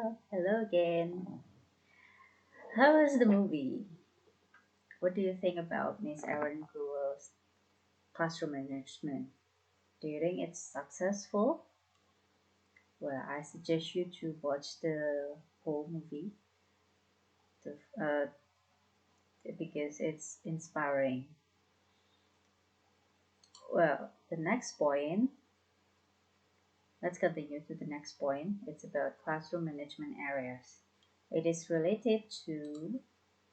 Hello again. How was the movie? What do you think about Miss Erin Gruwell's classroom management? Do you think it's successful? Well, I suggest you to watch the whole movie to, because it's inspiring. Well, the next point, let's continue to the next point. It's about classroom management areas. It is related to,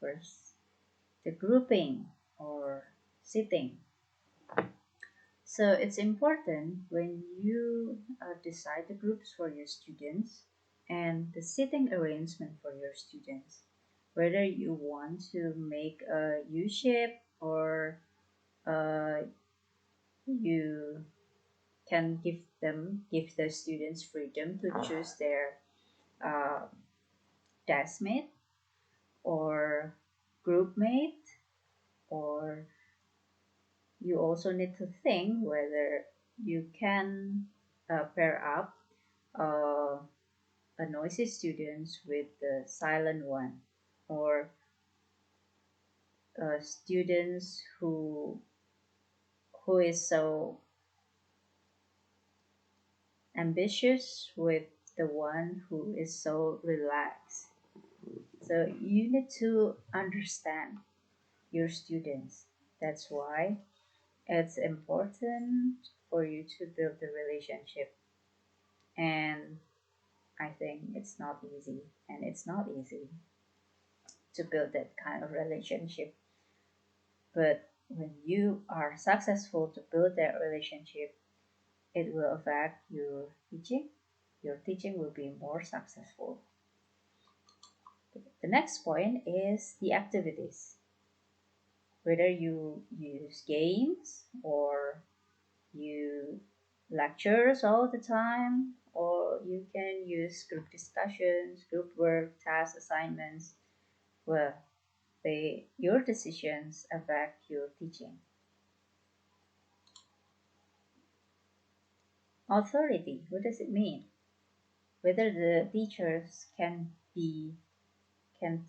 first, the grouping or sitting. So it's important when you decide the groups for your students and the seating arrangement for your students, whether you want to make a U shape or uh, you can give the students freedom to choose their uh, desk mate or group mate, or you also need to think whether you can pair up uh, a noisy students with the silent one, or students who is so ambitious with the one who is so relaxed. So you need to understand your students. That's why it's important for you to build the relationship. And I think it's not easy, and it's not easy to build that kind of relationship. But when you are successful to build that relationship, it will affect your teaching. Your teaching will be more successful. The next point is the activities. Whether you use games or you lectures all the time, or you can use group discussions, group work, task assignments. Well, your decisions affect your teaching. Authority, what does it mean? Whether the teachers can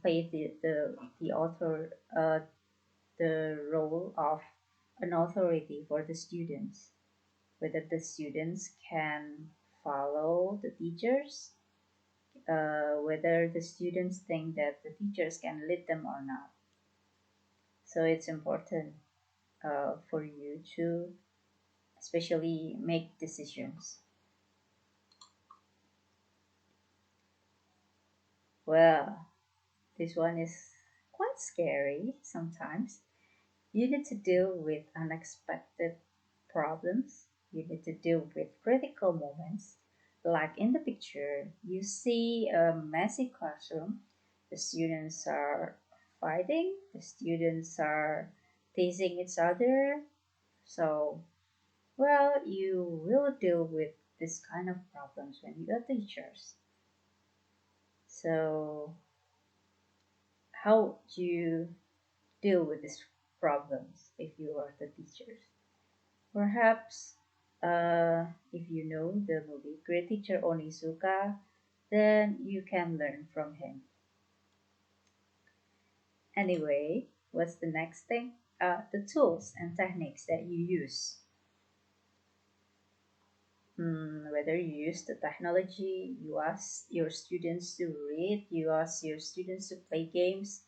play the author the role of an authority for the students, whether the students can follow the teachers, whether the students think that the teachers can lead them or not. So it's important for you to especially make decisions. Well, this one is quite scary sometimes. You need to deal with unexpected problems. You need to deal with critical moments. Like in the picture, you see a messy classroom. The students are fighting, the students are teasing each other. So, well, you will deal with this kind of problems when you are teachers. So, how do you deal with these problems if you are the teachers? Perhaps if you know the movie Great Teacher Onizuka, then you can learn from him. Anyway, what's the next thing? The tools and techniques that you use. Whether you use the technology, you ask your students to read, you ask your students to play games,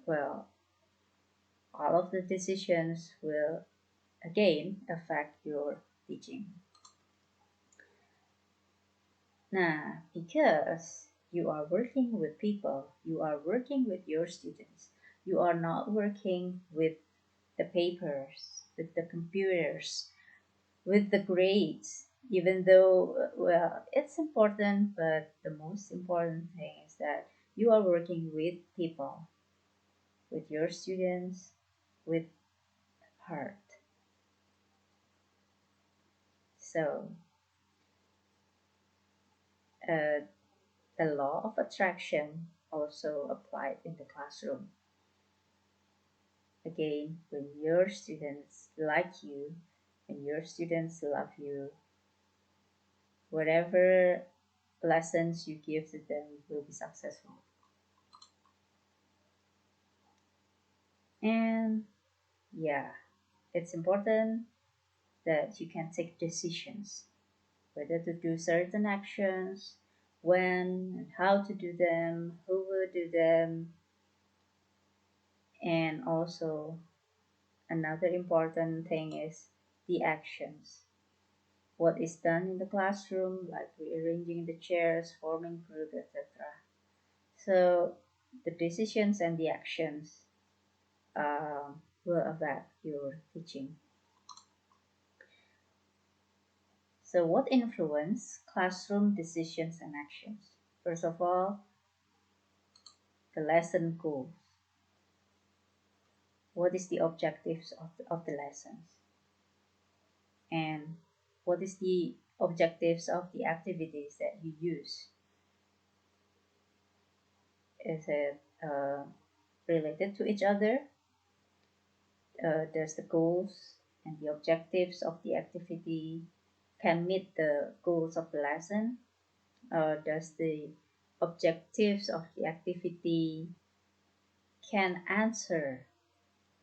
well, all of the decisions will again affect your teaching. Nah, because you are working with people, you are working with your students, you are not working with the papers, with the computers, with the grades. Even though, well, it's important, but the most important thing is that you are working with people, with your students, with heart. So, uh, the law of attraction also applied in the classroom. Again, when your students like you, when your students love you, whatever lessons you give to them will be successful. And yeah, it's important that you can take decisions whether to do certain actions, when and how to do them, who will do them, and also another important thing is the actions. What is done in the classroom, like rearranging the chairs, forming groups, etc. So the decisions and the actions will affect your teaching. So what influence classroom decisions and actions? First of all, the lesson goals. What is the objectives of the lessons? And what is the objectives of the activities that you use? Is it related to each other? Does the goals and the objectives of the activity can meet the goals of the lesson? Does the objectives of the activity can answer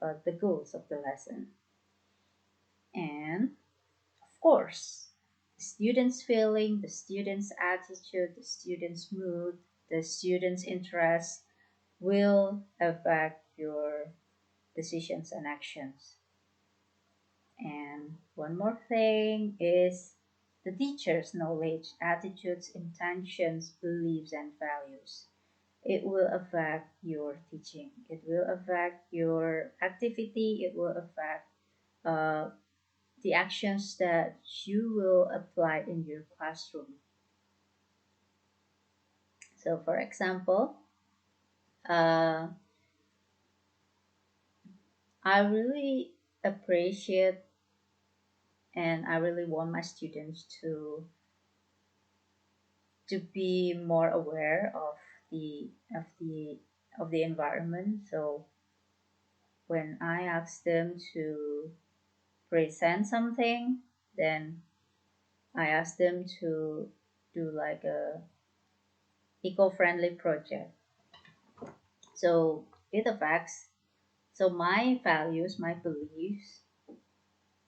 the goals of the lesson? And of course, the student's feeling, the student's attitude, the student's mood, the student's interest will affect your decisions and actions. And one more thing is the teacher's knowledge, attitudes, intentions, beliefs, and values. It will affect your teaching. It will affect your activity. It will affect uh, the actions that you will apply in your classroom. So, for example, uh, I really appreciate and I really want my students to be more aware the of the of the environment. So when I ask them to present something, then I ask them to do like a eco-friendly project. So it affects. So my values, my beliefs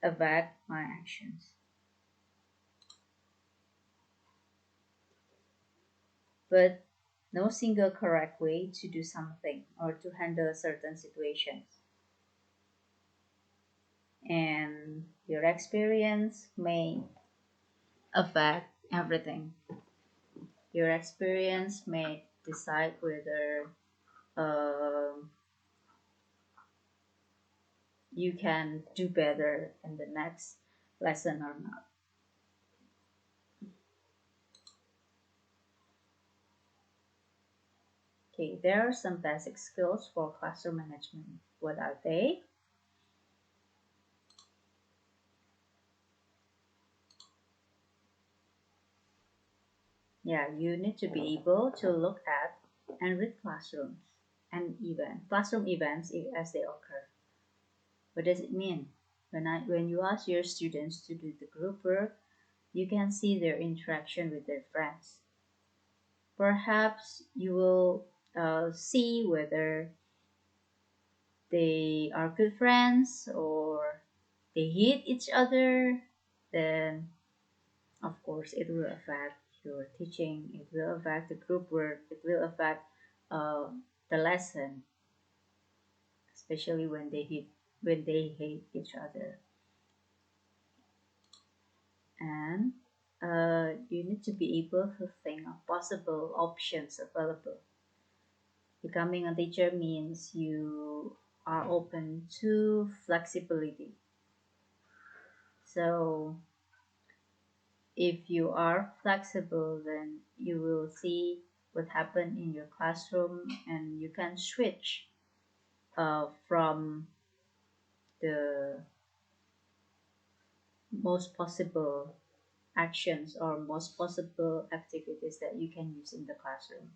affect my actions. But no single correct way to do something or to handle certain situations. And your experience may affect everything. Your experience may decide whether um you can do better in the next lesson or not. Okay, there are some basic skills for classroom management. What are they? Yeah, you need to be able to look at and read classrooms and classroom events as they occur. What does it mean? When you ask your students to do the group work, you can see their interaction with their friends. Perhaps you will see whether they are good friends or they hate each other. Then, of course, it will affect your teaching. It will affect the group work. It will affect uh, the lesson, especially when they hate each other. And you need to be able to think of possible options available. Becoming a teacher means you are open to flexibility. So if you are flexible, then you will see what happened in your classroom and you can switch from the most possible actions or most possible activities that you can use in the classroom.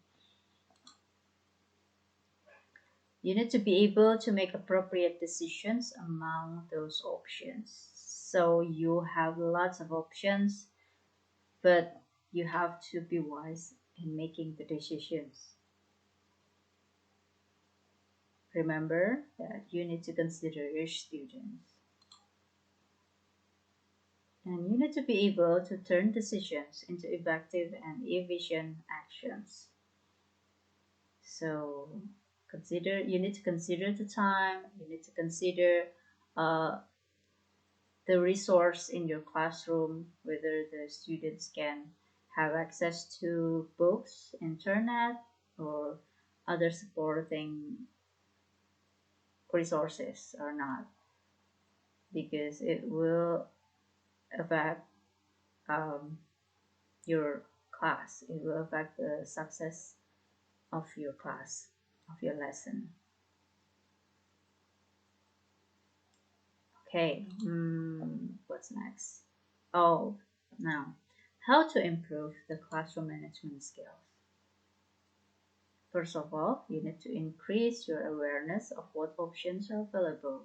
You need to be able to make appropriate decisions among those options. So you have lots of options, but you have to be wise in making the decisions. Remember that you need to consider your students, and you need to be able to turn decisions into effective and efficient actions. So you need to consider the time, you need to consider uh, the resource in your classroom, whether the students can have access to books, internet, or other supporting resources or not, because it will affect um, your class. It will affect the success of your class, of your lesson. Okay, what's next? Oh, now, how to improve the classroom management skills. First of all, you need to increase your awareness of what options are available.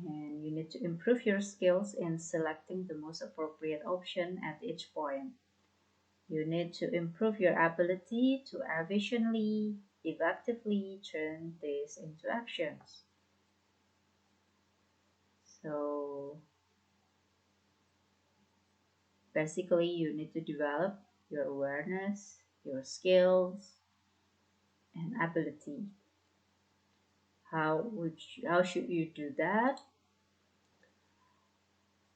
And you need to improve your skills in selecting the most appropriate option at each point. You need to improve your ability to efficiently, effectively turn this into actions. So basically, you need to develop your awareness, your skills, and ability. How should you do that?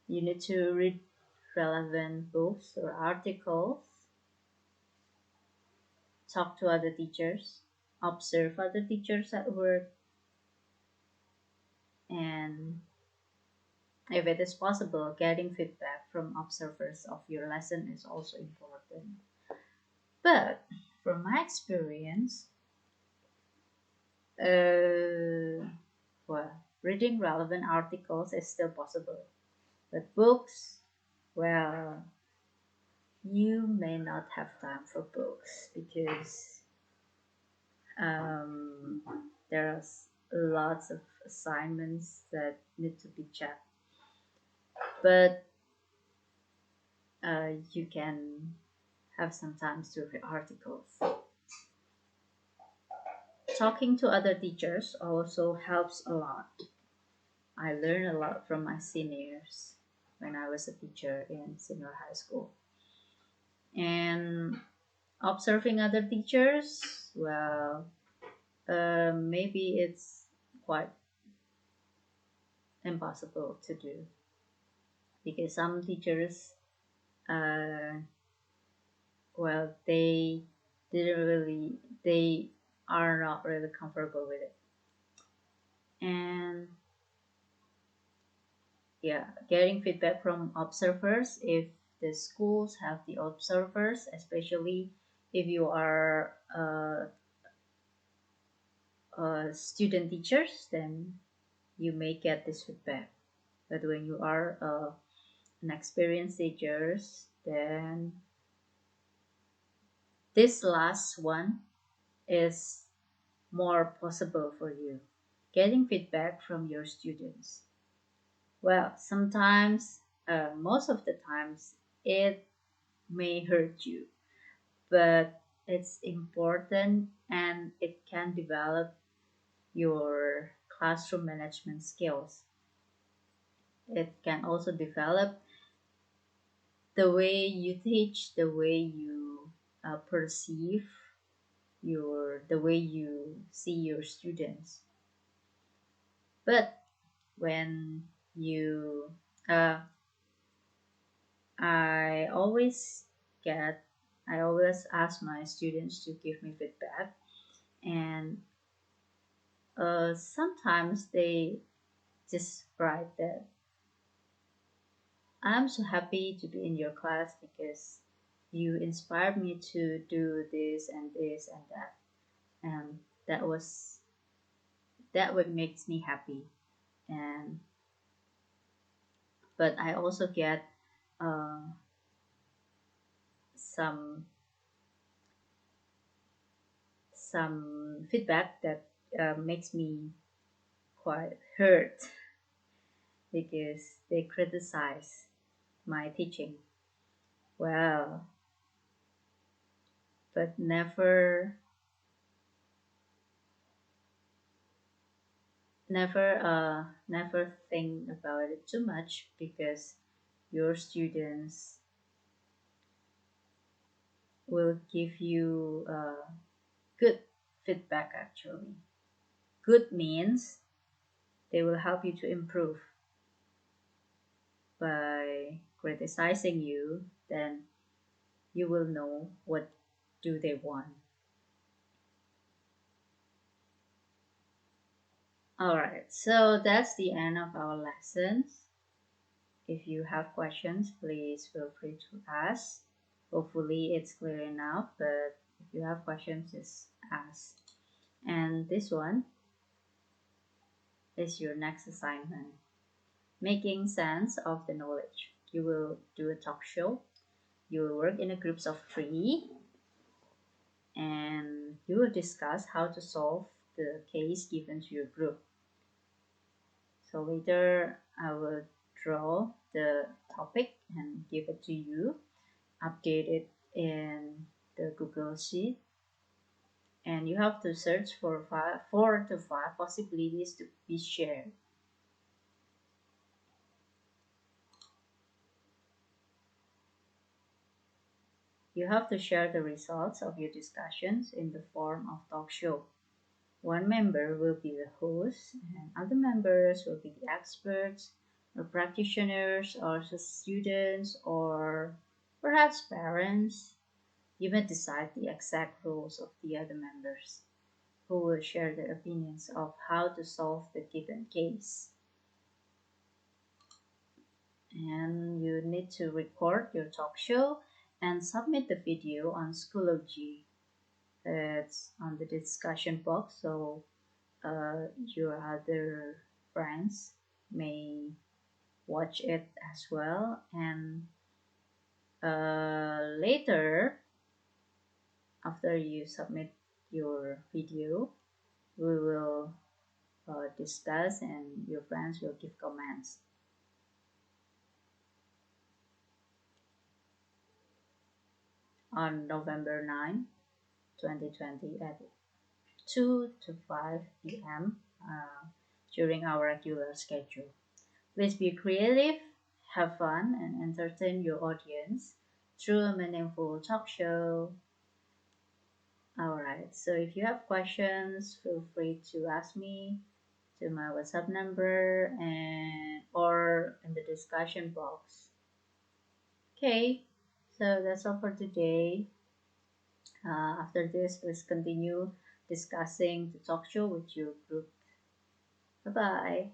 You need to read relevant books or articles, talk to other teachers, observe other teachers at work, and if it is possible, getting feedback from observers of your lesson is also important. But from my experience, uh, well, reading relevant articles is still possible. But books, well, you may not have time for books because um, there's lots of assignments that need to be checked. But you can have some time to read articles. Talking to other teachers also helps a lot. I learned a lot from my seniors when I was a teacher in senior high school. And observing other teachers, well, maybe it's quite impossible to do because some teachers, uh, well, didn't really, they are not really comfortable with it. And yeah, getting feedback from observers, if the schools have the observers, especially if you are student teachers, then you may get this feedback. But when you are an experienced teachers, then this last one is more possible for you. Getting feedback from your students. Well, sometimes, most of the times, it may hurt you, but it's important and it can develop your classroom management skills. It can also develop the way you teach, the way you perceive the way you see your students. But when you uh, I always get I always ask my students to give me feedback, and sometimes they just write that I'm so happy to be in your class because you inspired me to do this and this and that, and that what makes me happy. And but I also get uh, some some feedback that makes me quite hurt because they criticize my teaching. well, but never think about it too much because your students will give you good feedback actually. Good means they will help you to improve. By criticizing you, then you will know what do they want. All right, so that's the end of our lessons. If you have questions, please feel free to ask. Hopefully it's clear enough, but if you have questions, just ask. And this one is your next assignment. Making sense of the knowledge. You will do a talk show. You will work in a groups of three and you will discuss how to solve the case given to your group. So later I will draw the topic and give it to you, update it in the Google Sheet, and you have to search for 4 to 5 possibilities to be shared. You have to share the results of your discussions in the form of talk show. One member will be the host, and other members will be the experts, or practitioners, or students, or perhaps parents. You may decide the exact roles of the other members, who will share their opinions of how to solve the given case. And you need to record your talk show and submit the video on Schoology. It's on the discussion box, so your other friends may watch it as well. And later, after you submit your video, we will discuss and your friends will give comments. On November 9, 2020 at 2 to 5 p.m. During our regular schedule. Please be creative, have fun, and entertain your audience through a meaningful talk show. Alright, so if you have questions, feel free to ask me to my WhatsApp number and or in the discussion box. Okay, so that's all for today. After this, please continue discussing the talk show with your group. Bye bye.